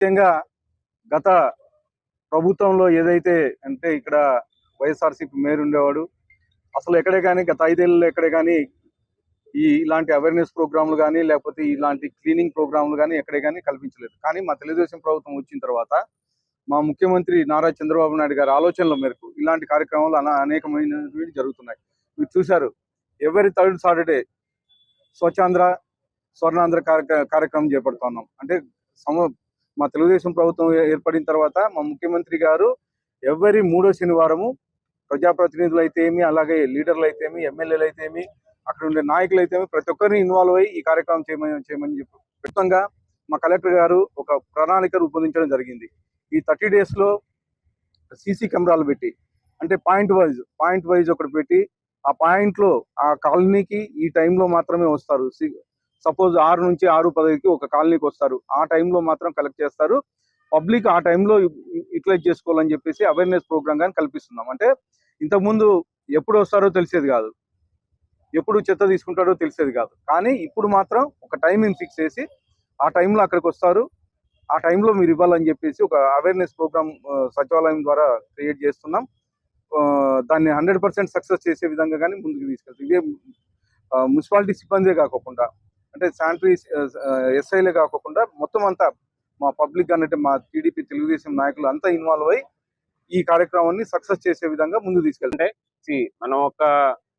ముఖ్యంగా గత ప్రభుత్వంలో ఏదైతే అంటే ఇక్కడ వైఎస్ఆర్సీపీ మేయర్ ఉండేవాడు, అసలు ఎక్కడే కానీ గత 5 ఏళ్ళలో ఎక్కడే కానీ ఇలాంటి అవేర్నెస్ ప్రోగ్రాంలు కానీ లేకపోతే ఇలాంటి క్లీనింగ్ ప్రోగ్రాంలు కానీ ఎక్కడే కానీ కల్పించలేదు. కానీ మా తెలుగుదేశం ప్రభుత్వం వచ్చిన తర్వాత మా ముఖ్యమంత్రి నారా చంద్రబాబు నాయుడు గారి ఆలోచనల మేరకు ఇలాంటి కార్యక్రమాలు అనేకమైనవి జరుగుతున్నాయి. మీరు చూశారు, ఎవరి థర్డ్ సాటర్డే స్వచ్ఛాంధ్ర స్వర్ణాంధ్ర కార్యక్రమం చేపడుతున్నాం. అంటే మా తెలుగుదేశం ప్రభుత్వం ఏర్పడిన తర్వాత మా ముఖ్యమంత్రి గారు ఎవరి 3వ శనివారము ప్రజాప్రతినిధులు అయితే ఏమి, అలాగే లీడర్లు అయితే ఏమి, ఎమ్మెల్యేలు అయితే ఏమి, అక్కడ ఉండే నాయకులు అయితే ప్రతి ఒక్కరిని ఇన్వాల్వ్ అయ్యి ఈ కార్యక్రమం చేయమని చెప్పి మొత్తంగా మా కలెక్టర్ గారు ఒక ప్రణాళిక రూపొందించడం జరిగింది. ఈ 30 days లో సీసీ కెమెరాలు పెట్టి, అంటే పాయింట్ వైజ్ ఒకటి పెట్టి, ఆ పాయింట్లో ఆ కాలనీకి ఈ టైంలో మాత్రమే వస్తారు. సపోజ్ 6 నుంచి 6:10కి ఒక కాలనీకి వస్తారు. ఆ టైంలో మాత్రం కలెక్ట్ చేస్తారు. పబ్లిక్ ఆ టైంలో యూటిలైజ్ చేసుకోవాలని చెప్పేసి అవేర్నెస్ ప్రోగ్రామ్ కానీ కల్పిస్తున్నాం. అంటే ఇంతకుముందు ఎప్పుడు వస్తారో తెలిసేది కాదు, ఎప్పుడు చెత్త తీసుకుంటారో తెలిసేది కాదు. కానీ ఇప్పుడు మాత్రం ఒక టైమింగ్ ఫిక్స్ చేసి ఆ టైంలో అక్కడికి వస్తారు, ఆ టైంలో మీరు ఇవ్వాలని చెప్పేసి ఒక అవేర్నెస్ ప్రోగ్రామ్ సచివాలయం ద్వారా క్రియేట్ చేస్తున్నాం. దాన్ని 100% సక్సెస్ చేసే విధంగా కానీ ముందుకు తీసుకెళ్తాం. ఇదే మున్సిపాలిటీ సిబ్బందే కాకుండా, అంటే శానిటరీ ఎస్ఐలే కాకుండా మొత్తం అంతా మా పబ్లిక్ అంటే మా టీడీపీ తెలుగుదేశం నాయకులు అంతా ఇన్వాల్వ్ అయ్యి ఈ కార్యక్రమాన్ని సక్సెస్ చేసే విధంగా ముందుకు తీసుకెళ్తాం. మనం ఒక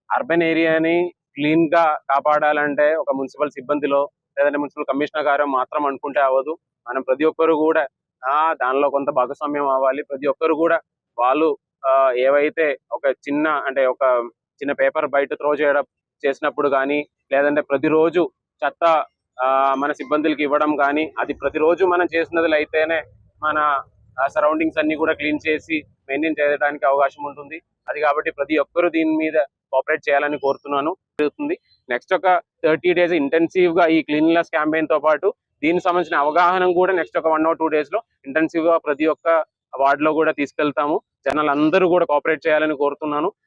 అర్బన్ ఏరియాని క్లీన్ గా కాపాడాలంటే ఒక మున్సిపల్ సిబ్బందిలో లేదంటే మున్సిపల్ కమిషనర్ గారు మాత్రం అనుకుంటే అవ్వదు. మనం ప్రతి ఒక్కరు కూడా దానిలో కొంత భాగస్వామ్యం అవ్వాలి. ప్రతి ఒక్కరు కూడా వాళ్ళు ఏవైతే ఒక చిన్న పేపర్ బయట త్రో చేసినప్పుడు కానీ, లేదంటే ప్రతిరోజు చెత్త మన సిబ్బందులకి ఇవ్వడం కానీ, అది ప్రతిరోజు మనం చేసినది అయితేనే మన సరౌండింగ్స్ అన్ని కూడా క్లీన్ చేసి మెయింటైన్ చేయడానికి అవకాశం ఉంటుంది. అది కాబట్టి ప్రతి ఒక్కరు దీని మీద కోఆపరేట్ చేయాలని కోరుతున్నాను. నెక్స్ట్ ఒక 30 days ఇంటెన్సివ్ గా ఈ క్లీన్లెస్ క్యాంపెయిన్ తో పాటు దీనికి సంబంధించిన అవగాహన కూడా నెక్స్ట్ ఒక 1 or 2 days లో ఇంటెన్సివ్ గా ప్రతి ఒక్క వార్డ్ లో కూడా తీసుకెళ్తాము. జనాలు అందరూ కూడా కోఆపరేట్ చేయాలని కోరుతున్నాను.